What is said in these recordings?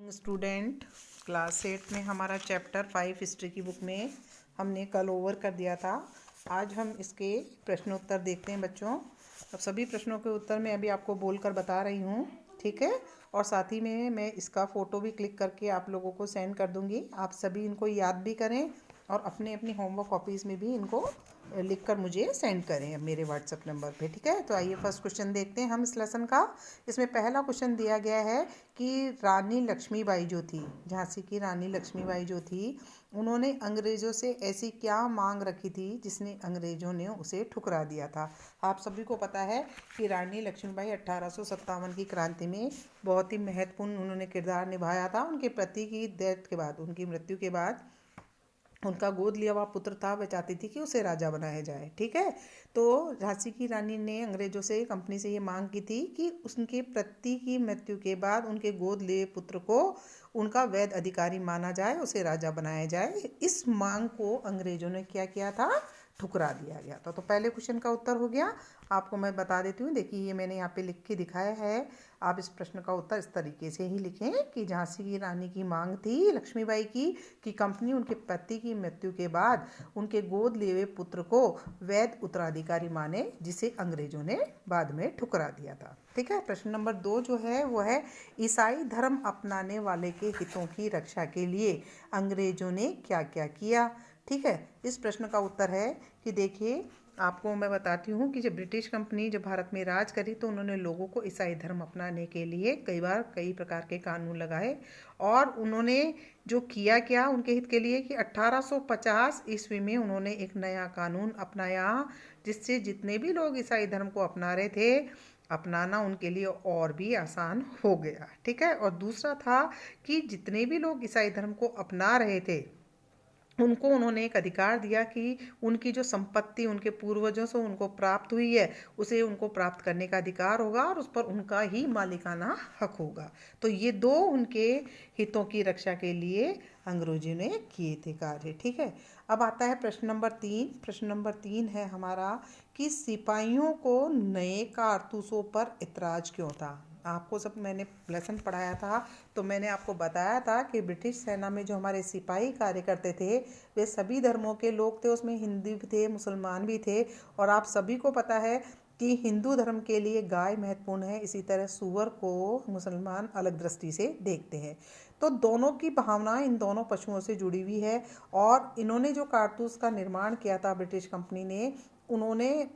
Student class 8 में हमारा chapter 5 history की बुक में हमने कल ओवर कर दिया था। आज हम इसके प्रश्नोत्तर देखते हैं बच्चों। अब सभी प्रश्नों के उत्तर मैं अभी आपको बोलकर बता रही हूँ, ठीक है। और साथ ही में मैं इसका फ़ोटो भी क्लिक करके आप लोगों को सेंड कर दूँगी। आप सभी इनको याद भी करें और अपने अपनी होमवर्क कॉपीज़ में भी इनको लिखकर मुझे सेंड करें अब मेरे व्हाट्सएप नंबर पे, ठीक है। तो आइए फर्स्ट क्वेश्चन देखते हैं हम इस लेसन का। इसमें पहला क्वेश्चन दिया गया है कि रानी लक्ष्मीबाई जो थी, झांसी की रानी लक्ष्मीबाई जो थी, उन्होंने अंग्रेज़ों से ऐसी क्या मांग रखी थी जिसने अंग्रेज़ों ने उसे ठुकरा दिया था। आप सभी को पता है कि रानी लक्ष्मीबाई 1857 की क्रांति में बहुत ही महत्वपूर्ण उन्होंने किरदार निभाया था। उनके पति की डेथ के बाद, उनकी मृत्यु के बाद उनका गोद लिया हुआ पुत्र था, वह चाहती थी कि उसे राजा बनाया जाए, ठीक है। तो झांसी की रानी ने अंग्रेजों से, कंपनी से ये मांग की थी कि उनके पति की मृत्यु के बाद उनके गोद लिए पुत्र को उनका वैध अधिकारी माना जाए, उसे राजा बनाया जाए। इस मांग को अंग्रेजों ने क्या किया था, ठुकरा दिया गया था। तो पहले क्वेश्चन का उत्तर हो गया। आपको मैं बता देती हूँ, देखिए ये मैंने यहाँ पे लिख के दिखाया है। आप इस प्रश्न का उत्तर इस तरीके से ही लिखें कि झांसी की रानी की मांग थी लक्ष्मीबाई की कि कंपनी उनके पति की मृत्यु के बाद उनके गोद लिए हुए पुत्र को वैध उत्तराधिकारी माने, जिसे अंग्रेजों ने बाद में ठुकरा दिया था, ठीक है। प्रश्न नंबर 2 जो है वो है ईसाई धर्म अपनाने वाले के हितों की रक्षा के लिए अंग्रेजों ने क्या क्या किया, ठीक है। इस प्रश्न का उत्तर है कि देखिए आपको मैं बताती हूँ कि जब ब्रिटिश कंपनी जब भारत में राज करी तो उन्होंने लोगों को ईसाई धर्म अपनाने के लिए कई प्रकार के कानून लगाए। और उन्होंने जो किया क्या उनके हित के लिए कि 1850 ईस्वी में उन्होंने एक नया कानून अपनाया, जिससे जितने भी लोग ईसाई धर्म को अपना रहे थे, अपनाना उनके लिए और भी आसान हो गया, ठीक है। और दूसरा था कि जितने भी लोग ईसाई धर्म को अपना रहे थे उनको उन्होंने एक अधिकार दिया कि उनकी जो संपत्ति उनके पूर्वजों से उनको प्राप्त हुई है उसे उनको प्राप्त करने का अधिकार होगा और उस पर उनका ही मालिकाना हक होगा। तो ये दो उनके हितों की रक्षा के लिए अंग्रेजों ने किए थे कार्य, ठीक है। अब आता है प्रश्न नंबर 3। प्रश्न नंबर 3 है हमारा कि सिपाहियों को नए कारतूसों पर इतराज क्यों था। आपको सब मैंने लेसन पढ़ाया था तो मैंने आपको बताया था कि ब्रिटिश सेना में जो हमारे सिपाही कार्य करते थे वे सभी धर्मों के लोग थे, उसमें हिंदू भी थे, मुसलमान भी थे। और आप सभी को पता है कि हिंदू धर्म के लिए गाय महत्वपूर्ण है, इसी तरह सूअर को मुसलमान अलग दृष्टि से देखते हैं। तो दोनों की भावना इन दोनों पशुओं से जुड़ी हुई है। और इन्होंने जो कारतूस का निर्माण किया था ब्रिटिश कंपनी ने, उन्होंने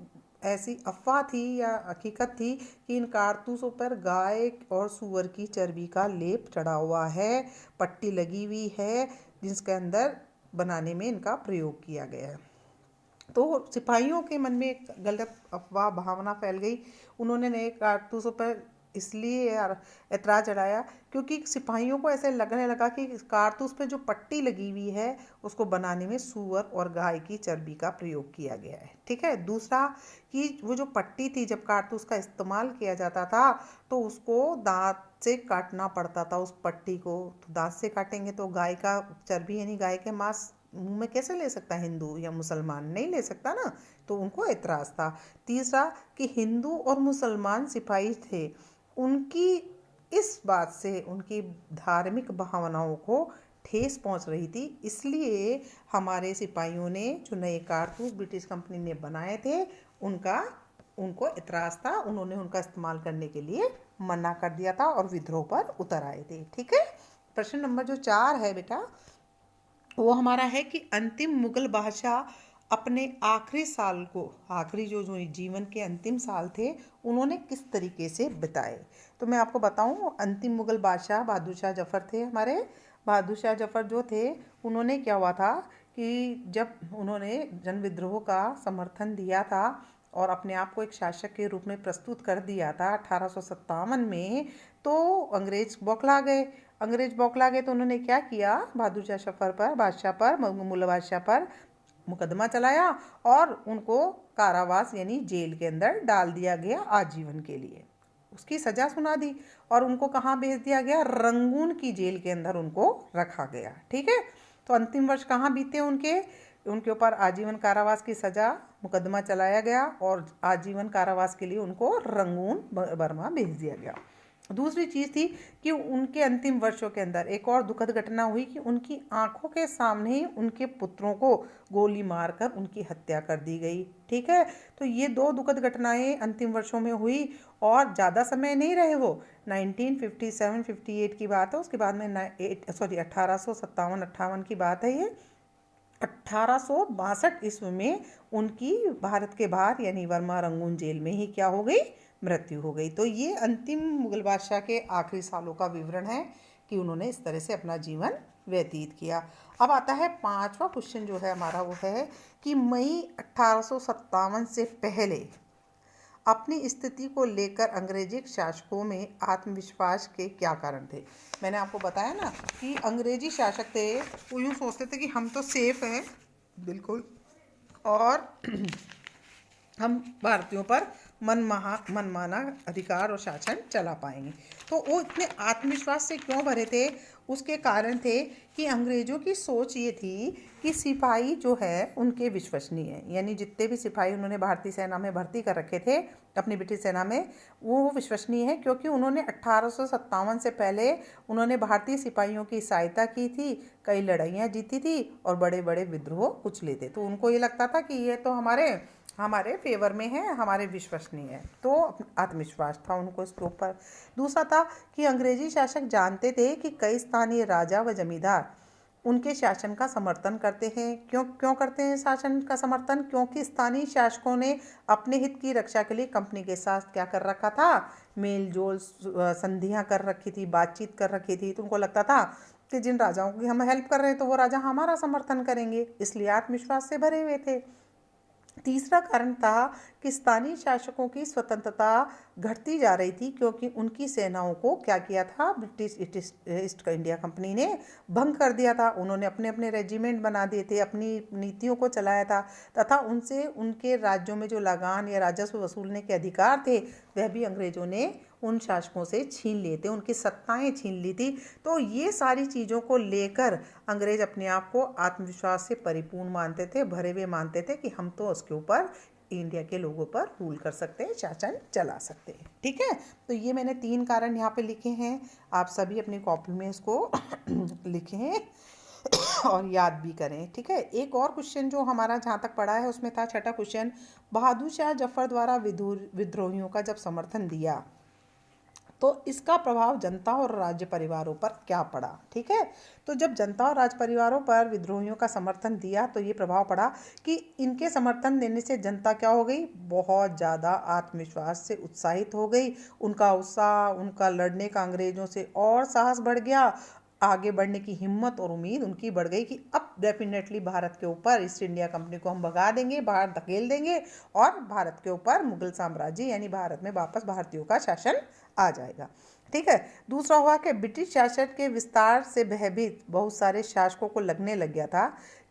ऐसी अफवाह थी या हकीकत थी कि इन कारतूसों पर गाय और सूअर की चर्बी का लेप चढ़ा हुआ है, पट्टी लगी हुई है, जिसके अंदर बनाने में इनका प्रयोग किया गया है। तो सिपाहियों के मन में एक गलत अफवाह भावना फैल गई। उन्होंने नए कारतूसों पर इसलिए ऐतराज़ चढ़ाया क्योंकि सिपाहियों को ऐसे लगने लगा कि कारतूस पे जो पट्टी लगी हुई है उसको बनाने में सूअर और गाय की चर्बी का प्रयोग किया गया है, ठीक है। दूसरा कि वो जो पट्टी थी जब कारतूस का इस्तेमाल किया जाता था तो उसको दांत से काटना पड़ता था उस पट्टी को। तो दांत से काटेंगे तो गाय का चर्बी यानी गाय के मांस मुंह में कैसे ले सकता है हिंदू या मुसलमान, नहीं ले सकता ना। तो उनको एतराज़ था। तीसरा कि हिंदू और मुसलमान सिपाही थे, उनकी इस बात से उनकी धार्मिक भावनाओं को ठेस पहुंच रही थी, इसलिए हमारे सिपाहियों ने जो नए कारतूस ब्रिटिश कंपनी ने बनाए थे उनको इतराज़ था, उन्होंने उनका इस्तेमाल करने के लिए मना कर दिया था और विद्रोह पर उतर आए थे, ठीक है। प्रश्न नंबर जो 4 है बेटा वो हमारा है कि अंतिम मुगल बादशाह अपने आखिरी साल को, आखिरी जो जो जीवन के अंतिम साल थे, उन्होंने किस तरीके से बिताए। तो मैं आपको बताऊं, अंतिम मुगल बादशाह बहादुर शाह जफ़र थे हमारे। बहादुर शाह जफ़र जो थे उन्होंने क्या हुआ था कि जब उन्होंने जन विद्रोह का समर्थन दिया था और अपने आप को एक शासक के रूप में प्रस्तुत कर दिया था 1857 में, तो अंग्रेज बौखला गए। तो उन्होंने क्या किया, बहादुर शाह जफ़र पर, बादशाह पर, मुगल बादशाह पर मुकदमा चलाया और उनको कारावास यानी जेल के अंदर डाल दिया गया आजीवन के लिए। उसकी सज़ा सुना दी और उनको कहाँ भेज दिया गया, रंगून की जेल के अंदर उनको रखा गया, ठीक है। तो अंतिम वर्ष कहाँ बीते उनके ऊपर आजीवन कारावास की सज़ा, मुकदमा चलाया गया और आजीवन कारावास के लिए उनको रंगून बर्मा भेज दिया गया। दूसरी चीज़ थी कि उनके अंतिम वर्षों के अंदर एक और दुखद घटना हुई कि उनकी आंखों के सामने ही उनके पुत्रों को गोली मारकर उनकी हत्या कर दी गई। ठीक है, तो ये दो दुखद घटनाएं अंतिम वर्षों में हुई और ज़्यादा समय नहीं रहे वो। 1957-58 की बात है। उसके बाद में 1857-58 की बात है ये। 1862 ईस्वी में उनकी भारत के बाहर यानी वर्मा रंगून जेल में ही क्या हो गई, मृत्यु हो गई। तो ये अंतिम मुगल बादशाह के आखिरी सालों का विवरण है कि उन्होंने इस तरह से अपना जीवन व्यतीत किया। अब आता है पांचवा क्वेश्चन जो है हमारा, वो है कि मई 1857 से पहले अपनी स्थिति को लेकर अंग्रेजी शासकों में आत्मविश्वास के क्या कारण थे। मैंने आपको बताया ना कि अंग्रेजी शासक थे वो यूँ सोचते थे कि हम तो सेफ हैं बिल्कुल, और हम भारतीयों पर मनमाना अधिकार और शासन चला पाएंगे। तो वो इतने आत्मविश्वास से क्यों भरे थे, उसके कारण थे कि अंग्रेज़ों की सोच ये थी कि सिपाही जो है उनके विश्वसनीय हैं, यानी जितने भी सिपाही उन्होंने भारतीय सेना में भर्ती कर रखे थे अपनी ब्रिटिश सेना में, वो विश्वसनीय है क्योंकि उन्होंने 1857 से पहले उन्होंने भारतीय सिपाहियों की सहायता की थी, कई लड़ाइयाँ जीती थी और बड़े बड़े विद्रोह कुचले थे। तो उनको ये लगता था कि ये तो हमारे फेवर में है, हमारे विश्वसनीय है, तो आत्मविश्वास था उनको इसके ऊपर। दूसरा था कि अंग्रेजी शासक जानते थे कि कई स्थानीय राजा व जमींदार उनके शासन का समर्थन करते हैं। क्यों करते हैं शासन का समर्थन? क्योंकि स्थानीय शासकों ने अपने हित की रक्षा के लिए कंपनी के साथ क्या कर रखा था, मेल जोल संधियां कर रखी थी, बातचीत कर रखी थी। तो उनको लगता था कि जिन राजाओं की हम हेल्प कर रहे हैं तो वो राजा हमारा समर्थन करेंगे, इसलिए आत्मविश्वास से भरे हुए थे। तीसरा कारण था कि स्थानीय शासकों की स्वतंत्रता घटती जा रही थी क्योंकि उनकी सेनाओं को क्या किया था, ब्रिटिश ईस्ट इंडिया कंपनी ने भंग कर दिया था। उन्होंने अपने अपने रेजिमेंट बना दिए थे, अपनी नीतियों को चलाया था, तथा उनसे उनके राज्यों में जो लगान या राजस्व वसूलने के अधिकार थे वह भी अंग्रेजों ने उन शासकों से छीन लिए थे, उनकी सत्ताएं छीन ली थी। तो ये सारी चीज़ों को लेकर अंग्रेज अपने आप को आत्मविश्वास से परिपूर्ण मानते थे, भरे हुए मानते थे कि हम तो उसके ऊपर इंडिया के लोगों पर रूल कर सकते हैं, शासन चला सकते हैं। ठीक है, तो ये मैंने 3 कारण यहाँ पे लिखे हैं, आप सभी अपनी कॉपी में इसको लिखें और याद भी करें। ठीक है, एक और क्वेश्चन जो हमारा जहाँ तक पढ़ा है उसमें था छठा क्वेश्चन, बहादुर शाह जफर द्वारा विद्रोहियों का जब समर्थन दिया तो इसका प्रभाव जनता और राज्य परिवारों पर क्या पड़ा। ठीक है, तो जब जनता और राज्य परिवारों पर विद्रोहियों का समर्थन दिया तो ये प्रभाव पड़ा कि इनके समर्थन देने से जनता क्या हो गई, बहुत ज़्यादा आत्मविश्वास से उत्साहित हो गई। उनका उत्साह, उनका लड़ने का अंग्रेजों से और साहस बढ़ गया, आगे बढ़ने की हिम्मत और उम्मीद उनकी बढ़ गई कि अब डेफिनेटली भारत के ऊपर ईस्ट इंडिया कंपनी को हम भगा देंगे, बाहर धकेल देंगे और भारत के ऊपर मुगल साम्राज्य यानी भारत में वापस भारतीयों का शासन आ जाएगा। ठीक है, दूसरा हुआ कि ब्रिटिश शासन के विस्तार से भयभीत बहुत सारे शासकों को लगने लग गया था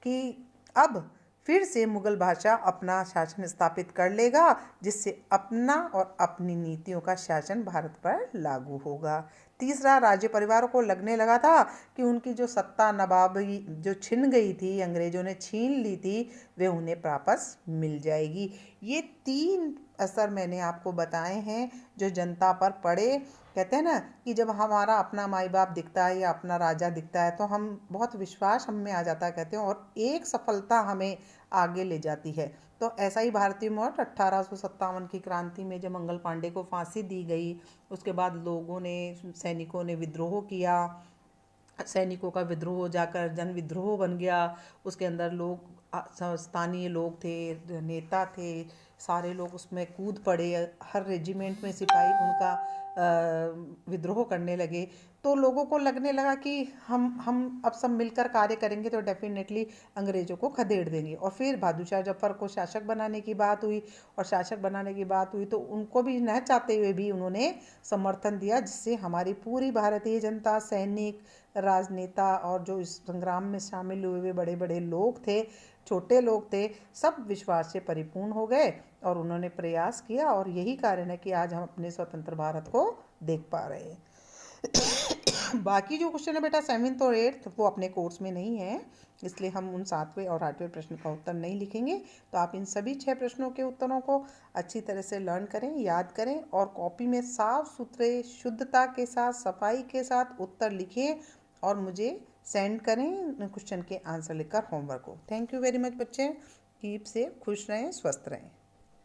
कि अब फिर से मुगल बादशाह अपना शासन स्थापित कर लेगा, जिससे अपना और अपनी नीतियों का शासन भारत पर लागू होगा। तीसरा, राज्य परिवारों को लगने लगा था कि उनकी जो सत्ता नवाबी जो छिन गई थी, अंग्रेजों ने छीन ली थी, वे उन्हें वापस मिल जाएगी। ये 3 असर मैंने आपको बताए हैं जो जनता पर पड़े। कहते हैं ना कि जब हमारा अपना माई बाप दिखता है या अपना राजा दिखता है तो हम बहुत विश्वास हम में आ जाता है, कहते हैं, और एक सफलता हमें आगे ले जाती है। तो ऐसा ही भारतीय मौत 1857 की क्रांति में जब मंगल पांडे को फांसी दी गई, उसके बाद लोगों ने, सैनिकों ने विद्रोह किया, सैनिकों का विद्रोह जाकर जन विद्रोह बन गया। उसके अंदर लोग, स्थानीय लोग थे, नेता थे, सारे लोग उसमें कूद पड़े, हर रेजिमेंट में सिपाही उनका विद्रोह करने लगे। तो लोगों को लगने लगा कि हम अब सब मिलकर कार्य करेंगे तो डेफिनेटली अंग्रेज़ों को खदेड़ देंगे। और फिर बहादुर शाह जफर को शासक बनाने की बात हुई, और शासक बनाने की बात हुई तो उनको भी न चाहते हुए भी उन्होंने समर्थन दिया, जिससे हमारी पूरी भारतीय जनता, सैनिक, राजनेता और जो इस संग्राम में शामिल हुए हुए बड़े बड़े लोग थे, छोटे लोग थे, सब विश्वास से परिपूर्ण हो गए और उन्होंने प्रयास किया। और यही कारण है कि आज हम अपने स्वतंत्र भारत को देख पा रहे हैं। बाकी जो क्वेश्चन है बेटा 7th और 8th वो अपने कोर्स में नहीं है, इसलिए हम उन 7वें और 8वें प्रश्न का उत्तर नहीं लिखेंगे। तो आप इन सभी 6 प्रश्नों के उत्तरों को अच्छी तरह से लर्न करें, याद करें और कॉपी में साफ सुथरे शुद्धता के साथ सफाई के साथ उत्तर लिखें और मुझे सेंड करें क्वेश्चन के आंसर लिखकर होमवर्क को। थैंक यू वेरी मच बच्चे। कीप सेफ, खुश रहें, स्वस्थ रहें।